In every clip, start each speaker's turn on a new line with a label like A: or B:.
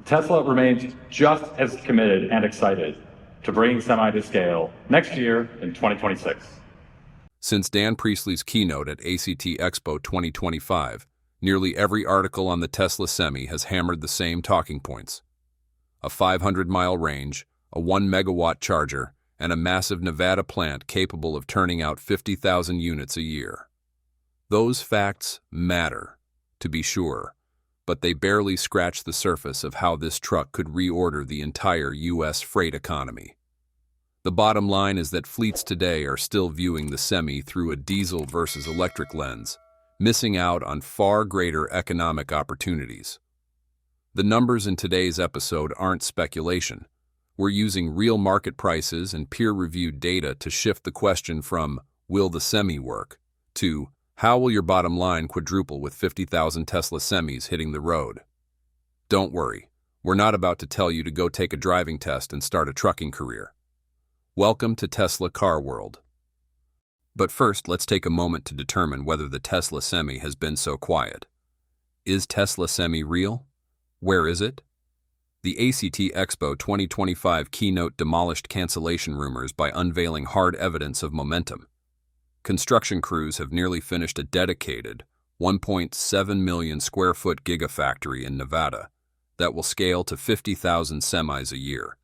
A: Tesla remains just as committed and excited to bringing semi to scale next year in 2026.
B: Since Dan Priestley's keynote at ACT Expo 2025, nearly every article on the Tesla Semi has hammered the same talking points. A 500-mile range, a 1-megawatt charger, and a massive Nevada plant capable of turning out 50,000 units a year. Those facts matter, to be sure, but they barely scratch the surface of how this truck could reorder the entire U.S. freight economy. The bottom line is that fleets today are still viewing the Semi through a diesel versus electric lens, missing out on far greater economic opportunities. The numbers in today's episode aren't speculation. We're using real market prices and peer-reviewed data to shift the question from, will the Semi work, to, how will your bottom line quadruple with 50,000 Tesla Semis hitting the road? Don't worry, we're not about to tell you to go take a driving test and start a trucking career. Welcome to Tesla Car World. But first, let's take a moment to determine whether the Tesla Semi has been so quiet. Is Tesla Semi real? Where is it? The ACT Expo 2025 keynote demolished cancellation rumors by unveiling hard evidence of momentum. Construction crews have nearly finished a dedicated 1.7 million square foot gigafactory in Nevada that will scale to 50,000 semis a year,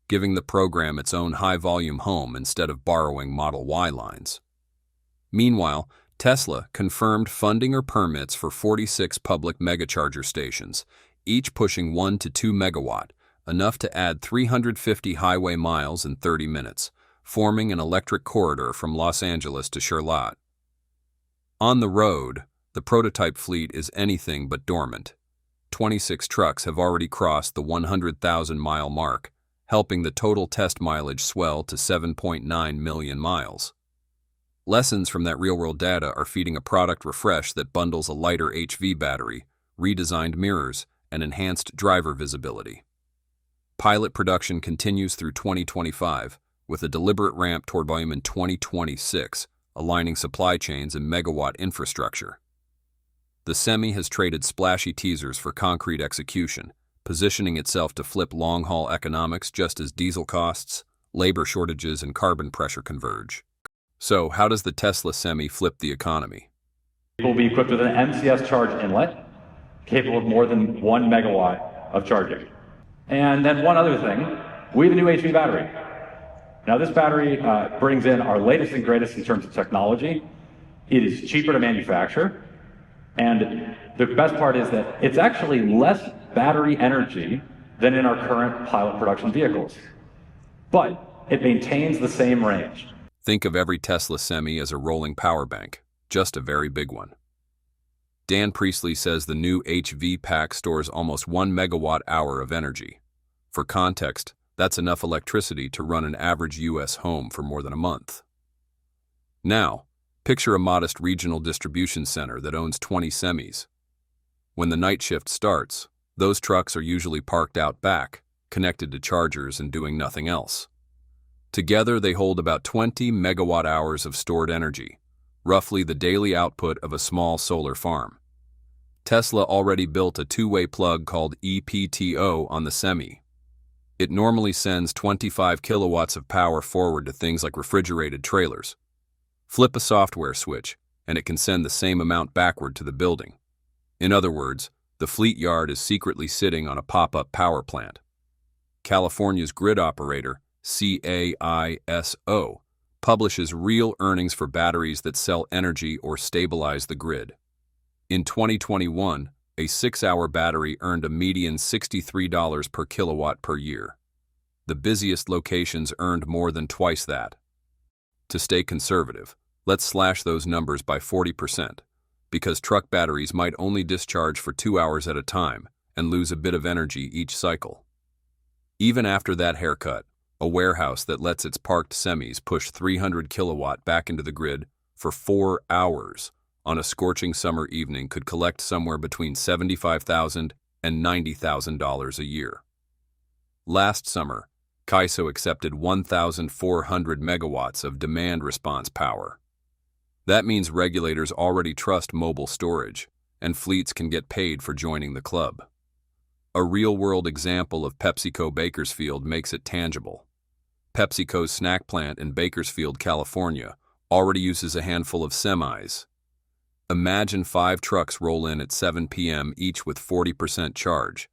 B: giving the program its own high-volume home instead of borrowing Model Y lines. Meanwhile, Tesla confirmed funding or permits for 46 public megacharger stations, each pushing 1 to 2 megawatt, enough to add 350 highway miles in 30 minutes, forming an electric corridor from Los Angeles to Charlotte. On the road, the prototype fleet is anything but dormant. 26 trucks have already crossed the 100,000-mile mark, helping the total test mileage swell to 7.9 million miles. Lessons from that real-world data are feeding a product refresh that bundles a lighter HV battery, redesigned mirrors, and enhanced driver visibility. Pilot production continues through 2025, with a deliberate ramp toward volume in 2026, aligning supply chains and megawatt infrastructure. The Semi has traded splashy teasers for concrete execution, positioning itself to flip long-haul economics just as diesel costs, labor shortages, and carbon pressure converge. So, how does the Tesla Semi flip the economy?
A: It will be equipped with an MCS charge inlet, capable of more than 1 megawatt of charging. And then one other thing, we have a new HV battery. Now this battery brings in our latest and greatest in terms of technology. It is cheaper to manufacture. And the best part is that it's actually less battery energy than in our current pilot production vehicles. But it maintains the same range.
B: Think of every Tesla Semi as a rolling power bank, just a very big one. Dan Priestley says the new HV pack stores almost 1 megawatt hour of energy. For context, that's enough electricity to run an average U.S. home for more than a month. Now, picture a modest regional distribution center that owns 20 semis. When the night shift starts, those trucks are usually parked out back, connected to chargers and doing nothing else. Together, they hold about 20 megawatt hours of stored energy, roughly the daily output of a small solar farm. Tesla already built a two-way plug called EPTO on the Semi. It normally sends 25 kilowatts of power forward to things like refrigerated trailers. Flip a software switch, and it can send the same amount backward to the building. In other words, the fleet yard is secretly sitting on a pop-up power plant. California's grid operator, CAISO, publishes real earnings for batteries that sell energy or stabilize the grid. In 2021, a 6-hour battery earned a median $63 per kilowatt per year. The busiest locations earned more than twice that. To stay conservative, let's slash those numbers by 40%, because truck batteries might only discharge for 2 hours at a time and lose a bit of energy each cycle. Even after that haircut, a warehouse that lets its parked semis push 300 kilowatt back into the grid for 4 hours on a scorching summer evening could collect somewhere between $75,000 and $90,000 a year. Last summer, CAISO accepted 1,400 megawatts of demand response power. That means regulators already trust mobile storage, and fleets can get paid for joining the club. A real-world example of PepsiCo Bakersfield makes it tangible. PepsiCo's snack plant in Bakersfield, California, already uses a handful of semis. Imagine 5 trucks roll in at 7 p.m. each with 40% charge.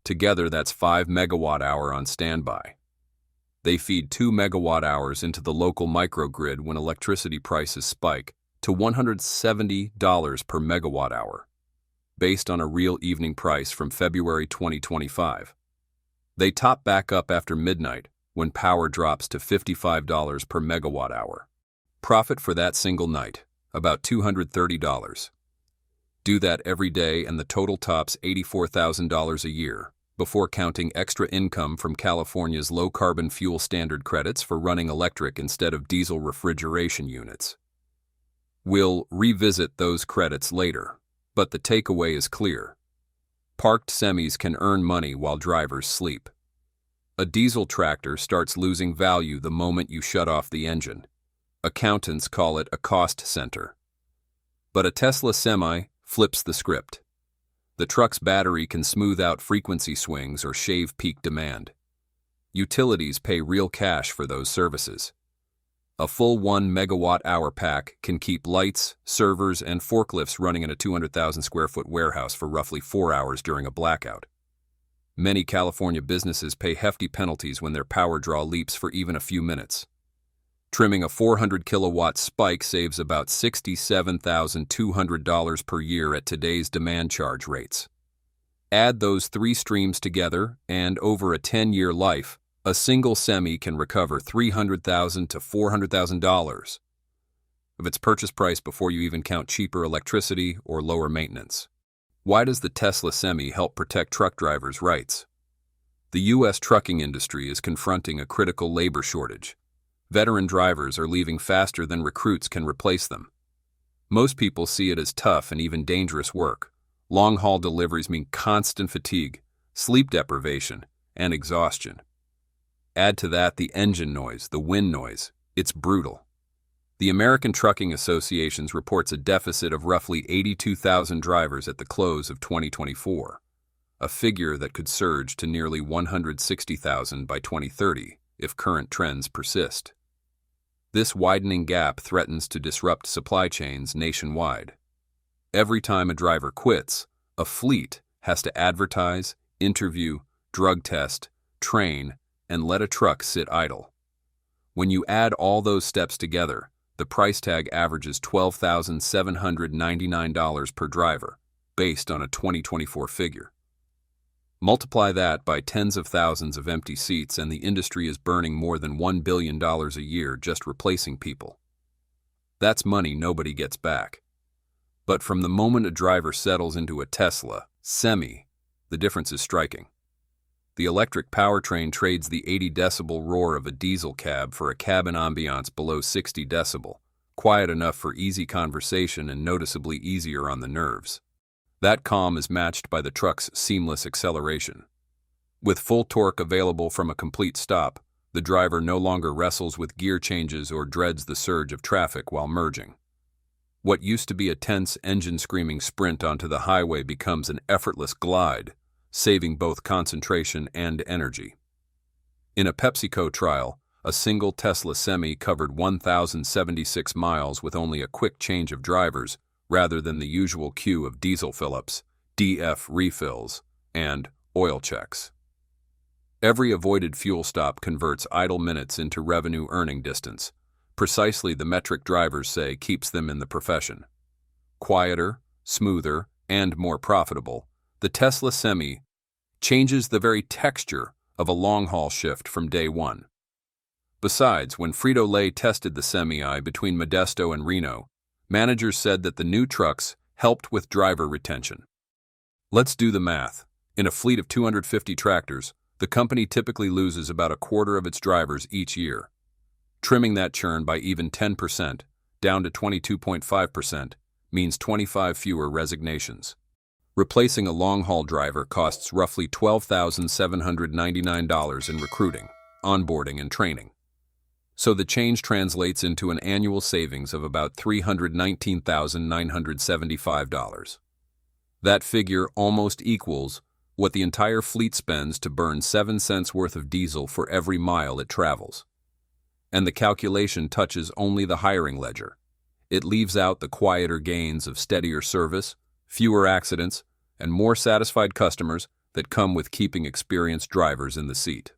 B: Together, that's 5 megawatt-hour on standby. They feed 2 megawatt-hours into the local microgrid when electricity prices spike to $170 per megawatt-hour, based on a real evening price from February 2025. They top back up after midnight when power drops to $55 per megawatt-hour. Profit for that single night, about $230. Do that every day and the total tops $84,000 a year, before counting extra income from California's low-carbon fuel standard credits for running electric instead of diesel refrigeration units. We'll revisit those credits later, but the takeaway is clear. Parked semis can earn money while drivers sleep. A diesel tractor starts losing value the moment you shut off the engine. Accountants call it a cost center. But a Tesla semi flips the script. The truck's battery can smooth out frequency swings or shave peak demand. Utilities pay real cash for those services. A full 1 megawatt-hour pack can keep lights, servers, and forklifts running in a 200,000 square foot warehouse for roughly 4 hours during a blackout. Many California businesses pay hefty penalties when their power draw leaps for even a few minutes. Trimming a 400 kilowatt spike saves about $67,200 per year at today's demand charge rates. Add those 3 streams together, and over a 10-year life, a single semi can recover $300,000 to $400,000 of its purchase price before you even count cheaper electricity or lower maintenance. Why does the Tesla semi help protect truck drivers' rights? The U.S. trucking industry is confronting a critical labor shortage. Veteran drivers are leaving faster than recruits can replace them. Most people see it as tough and even dangerous work. Long-haul deliveries mean constant fatigue, sleep deprivation, and exhaustion. Add to that the engine noise, the wind noise. It's brutal. The American Trucking Association reports a deficit of roughly 82,000 drivers at the close of 2024, a figure that could surge to nearly 160,000 by 2030 if current trends persist. This widening gap threatens to disrupt supply chains nationwide. Every time a driver quits, a fleet has to advertise, interview, drug test, train, and let a truck sit idle. When you add all those steps together, the price tag averages $12,799 per driver, based on a 2024 figure. Multiply that by tens of thousands of empty seats and the industry is burning more than $1 billion a year just replacing people. That's money nobody gets back. But from the moment a driver settles into a Tesla semi, the difference is striking. The electric powertrain trades the 80 decibel roar of a diesel cab for a cabin ambiance below 60 decibel, quiet enough for easy conversation and noticeably easier on the nerves. That calm is matched by the truck's seamless acceleration. With full torque available from a complete stop, the driver no longer wrestles with gear changes or dreads the surge of traffic while merging. What used to be a tense engine-screaming sprint onto the highway becomes an effortless glide, saving both concentration and energy. In a PepsiCo trial, a single Tesla semi covered 1,076 miles with only a quick change of drivers rather than the usual queue of diesel fill-ups, DF refills, and oil checks. Every avoided fuel stop converts idle minutes into revenue earning distance, precisely the metric drivers say keeps them in the profession. Quieter, smoother, and more profitable, the Tesla semi changes the very texture of a long-haul shift from day one. Besides, when Frito-Lay tested the semi between Modesto and Reno, managers said that the new trucks helped with driver retention. Let's do the math. In a fleet of 250 tractors, the company typically loses about a quarter of its drivers each year. Trimming that churn by even 10%, down to 22.5%, means 25 fewer resignations. Replacing a long-haul driver costs roughly $12,799 in recruiting, onboarding, and training. So the change translates into an annual savings of about $319,975. That figure almost equals what the entire fleet spends to burn 7 cents worth of diesel for every mile it travels. And the calculation touches only the hiring ledger. It leaves out the quieter gains of steadier service, fewer accidents, and more satisfied customers that come with keeping experienced drivers in the seat.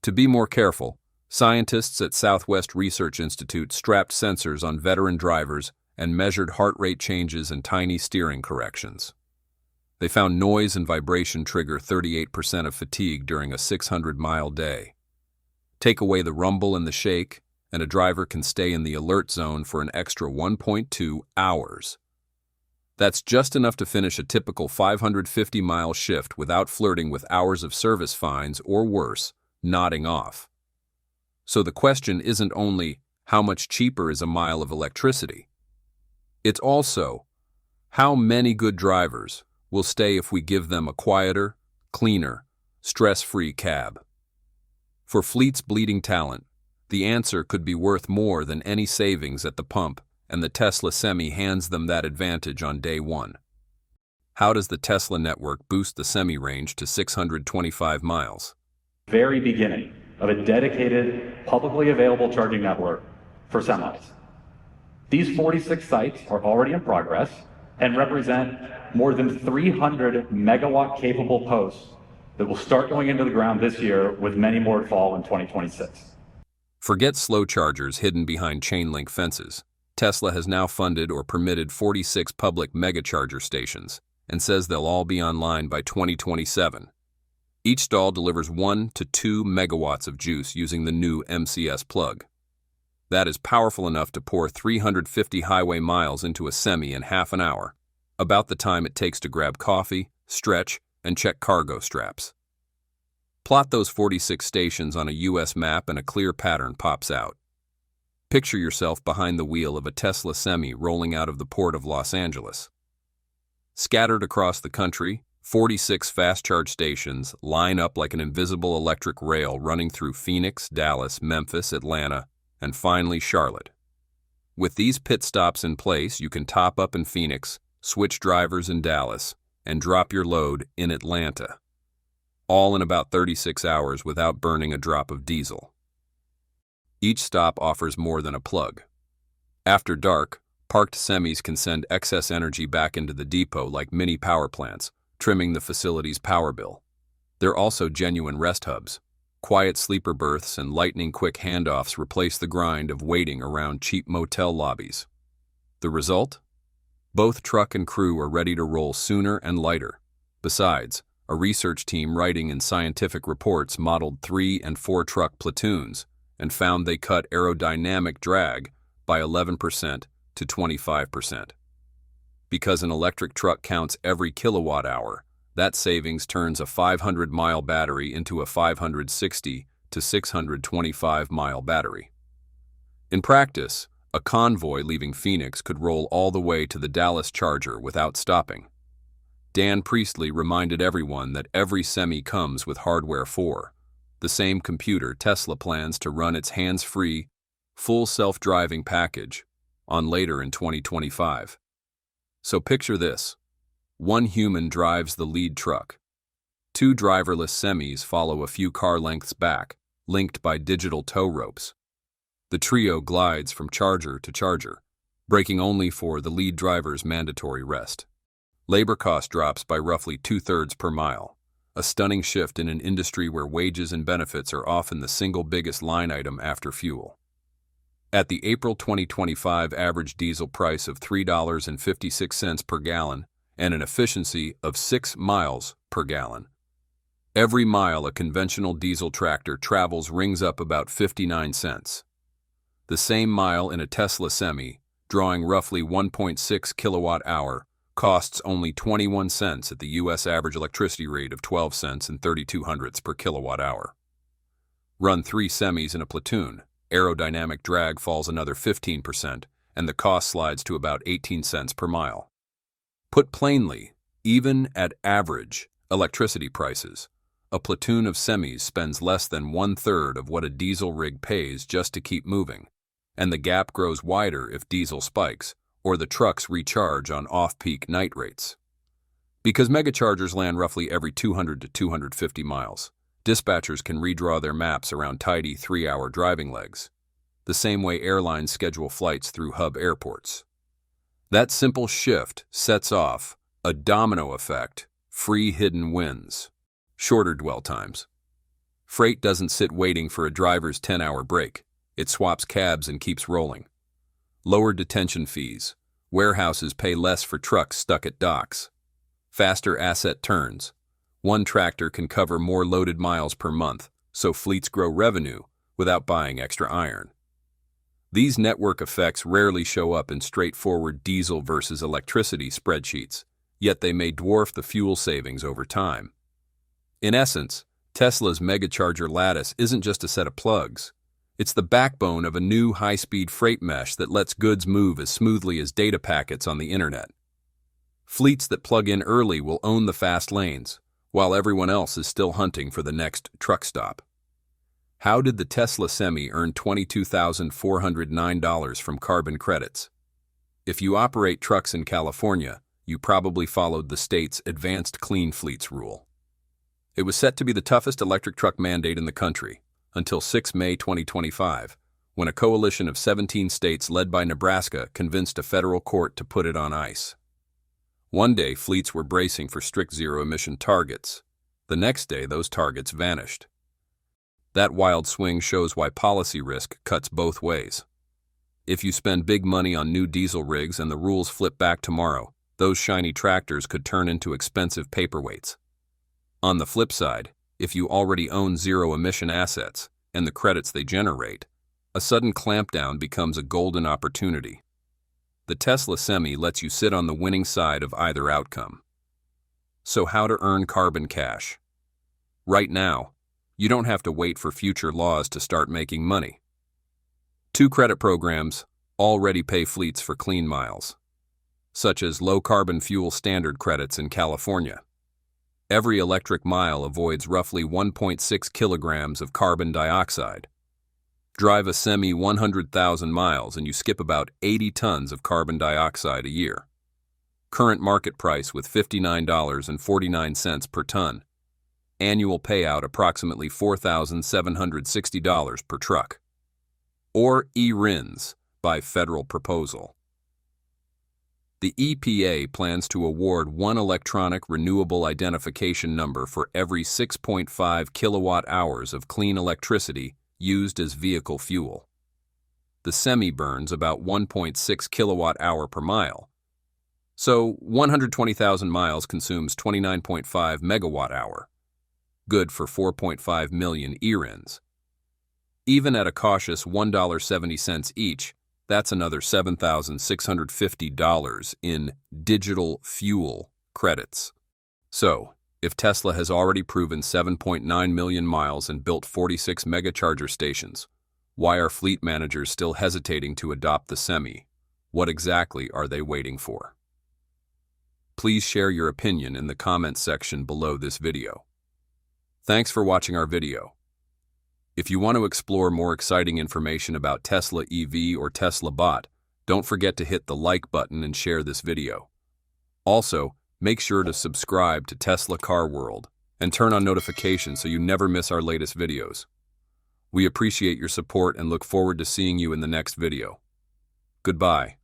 B: To be more careful, scientists at Southwest Research Institute strapped sensors on veteran drivers and measured heart rate changes and tiny steering corrections. They found noise and vibration trigger 38% of fatigue during a 600-mile day. Take away the rumble and the shake, and a driver can stay in the alert zone for an extra 1.2 hours. That's just enough to finish a typical 550-mile shift without flirting with hours of service fines or worse, nodding off. So the question isn't only how much cheaper is a mile of electricity. It's also how many good drivers will stay if we give them a quieter, cleaner, stress-free cab. For fleet's bleeding talent, the answer could be worth more than any savings at the pump, and the Tesla Semi hands them that advantage on day one. How does the Tesla network boost the Semi range to 625 miles?
A: Very beginning of a dedicated, publicly available charging network for semis. These 46 sites are already in progress and represent more than 300 megawatt capable posts that will start going into the ground this year, with many more to fall in 2026.
B: Forget slow chargers hidden behind chain link fences. Tesla has now funded or permitted 46 public megacharger stations and says they'll all be online by 2027. Each stall delivers 1 to 2 megawatts of juice using the new MCS plug. That is powerful enough to pour 350 highway miles into a Semi in half an hour, about the time it takes to grab coffee, stretch, and check cargo straps. Plot those 46 stations on a U.S. map and a clear pattern pops out. Picture yourself behind the wheel of a Tesla Semi rolling out of the port of Los Angeles. Scattered across the country, 46 fast charge stations line up like an invisible electric rail running through Phoenix, Dallas, Memphis, Atlanta, and finally Charlotte. With these pit stops in place, you can top up in Phoenix, switch drivers in Dallas, and drop your load in Atlanta, all in about 36 hours without burning a drop of diesel. Each stop offers more than a plug. After dark, parked semis can send excess energy back into the depot like mini power plants, trimming the facility's power bill. They're also genuine rest hubs. Quiet sleeper berths and lightning-quick handoffs replace the grind of waiting around cheap motel lobbies. The result? Both truck and crew are ready to roll sooner and lighter. Besides, a research team writing in scientific reports modeled 3 and 4 truck platoons and found they cut aerodynamic drag by 11% to 25%. Because an electric truck counts every kilowatt hour, that savings turns a 500-mile battery into a 560 to 625-mile battery. In practice, a convoy leaving Phoenix could roll all the way to the Dallas charger without stopping. Dan Priestley reminded everyone that every Semi comes with hardware 4, the same computer Tesla plans to run its hands-free, full self-driving package on later in 2025. So picture this. 1 human drives the lead truck. 2 driverless semis follow a few car lengths back, linked by digital tow ropes. The trio glides from charger to charger, breaking only for the lead driver's mandatory rest. Labor cost drops by roughly 2/3 per mile, a stunning shift in an industry where wages and benefits are often the single biggest line item after fuel. At the April 2025 average diesel price of $3.56 per gallon and an efficiency of 6 miles per gallon, every mile a conventional diesel tractor travels rings up about 59 cents. The same mile in a Tesla Semi, drawing roughly 1.6 kilowatt-hour, costs only 21 cents at the U.S. average electricity rate of 12 cents and 32 hundredths per kilowatt-hour. Run 3 semis in a platoon, aerodynamic drag falls another 15%, and the cost slides to about 18 cents per mile. Put plainly, even at average electricity prices, a platoon of semis spends less than 1/3 of what a diesel rig pays just to keep moving, and the gap grows wider if diesel spikes or the trucks recharge on off-peak night rates. Because megachargers land roughly every 200 to 250 miles, dispatchers can redraw their maps around tidy 3-hour driving legs, the same way airlines schedule flights through hub airports. That simple shift sets off a domino effect, free hidden wins, shorter dwell times. Freight doesn't sit waiting for a driver's 10-hour break. It swaps cabs and keeps rolling. Lower detention fees. Warehouses pay less for trucks stuck at docks. Faster asset turns. One tractor can cover more loaded miles per month, so fleets grow revenue without buying extra iron. These network effects rarely show up in straightforward diesel versus electricity spreadsheets, yet they may dwarf the fuel savings over time. In essence, Tesla's megacharger lattice isn't just a set of plugs. It's the backbone of a new high-speed freight mesh that lets goods move as smoothly as data packets on the internet. Fleets that plug in early will own the fast lanes, while everyone else is still hunting for the next truck stop. How did the Tesla Semi earn $22,409 from carbon credits? If you operate trucks in California, you probably followed the state's Advanced Clean Fleets rule. It was set to be the toughest electric truck mandate in the country, until 6 May 2025, when a coalition of 17 states led by Nebraska convinced a federal court to put it on ice. One day, fleets were bracing for strict zero-emission targets. The next day, those targets vanished. That wild swing shows why policy risk cuts both ways. If you spend big money on new diesel rigs and the rules flip back tomorrow, those shiny tractors could turn into expensive paperweights. On the flip side, if you already own zero-emission assets and the credits they generate, a sudden clampdown becomes a golden opportunity. The Tesla Semi lets you sit on the winning side of either outcome. So how to earn carbon cash? Right now, you don't have to wait for future laws to start making money. 2 credit programs already pay fleets for clean miles, such as low-carbon fuel standard credits in California. Every electric mile avoids roughly 1.6 kilograms of carbon dioxide. Drive a Semi 100,000 miles and you skip about 80 tons of carbon dioxide a year. Current market price with $59.49 per ton. Annual payout approximately $4,760 per truck. Or eRINs by federal proposal. The EPA plans to award 1 electronic renewable identification number for every 6.5 kilowatt-hours of clean electricity used as vehicle fuel. The Semi burns about 1.6 kilowatt-hour per mile, so 120,000 miles consumes 29.5 megawatt-hour, good for 4.5 million eRINs. Even at a cautious $1.70 each, that's another $7,650 in digital fuel credits. So, if Tesla has already proven 7.9 million miles and built 46 megacharger stations, why are fleet managers still hesitating to adopt the Semi? What exactly are they waiting for? Please share your opinion in the comments section below this video. Thanks for watching our video. If you want to explore more exciting information about Tesla EV or Tesla Bot, don't forget to hit the like button and share this video. Also, make sure to subscribe to Tesla Car World and turn on notifications so you never miss our latest videos. We appreciate your support and look forward to seeing you in the next video. Goodbye.